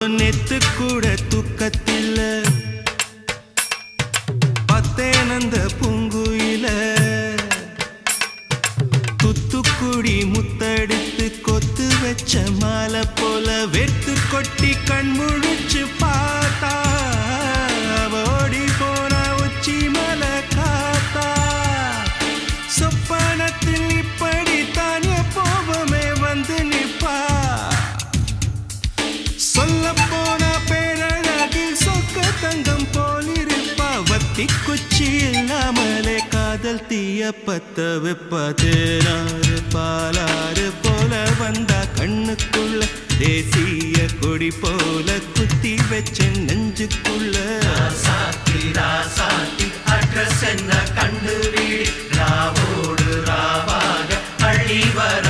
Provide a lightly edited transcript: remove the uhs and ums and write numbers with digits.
நேத்து கூட தூக்கத்தில்ல பத்தேனந்த பூங்குயில துத்துக்குடி முத்தெடுத்து கொத்து வச்ச மாலை போல வெத்து கொட்டி கண் முழிச்சு பார்த்தா ஓடி போன உச்சி மலை காத்தா சொப்பனத்தில் இப்படி தானே போவமே வந்து நிப்பா சொல்ல போன பேரழகில் சொக்க தங்கம் போலிருப்பா வத்தி குச்சி இல்லாமலே காதல் தீய பத்த வெப்ப தேனாறு பாலாறு போல வந்தா கண்ணுக்குள்ள தேசிய கொடி போல குத்தி வச்ச நெஞ்சுக்குள்ள ராசாத்தி அட்ரஸ் என்ன கண்டு வீடு ராவோடு ராவாக அள்ளி வர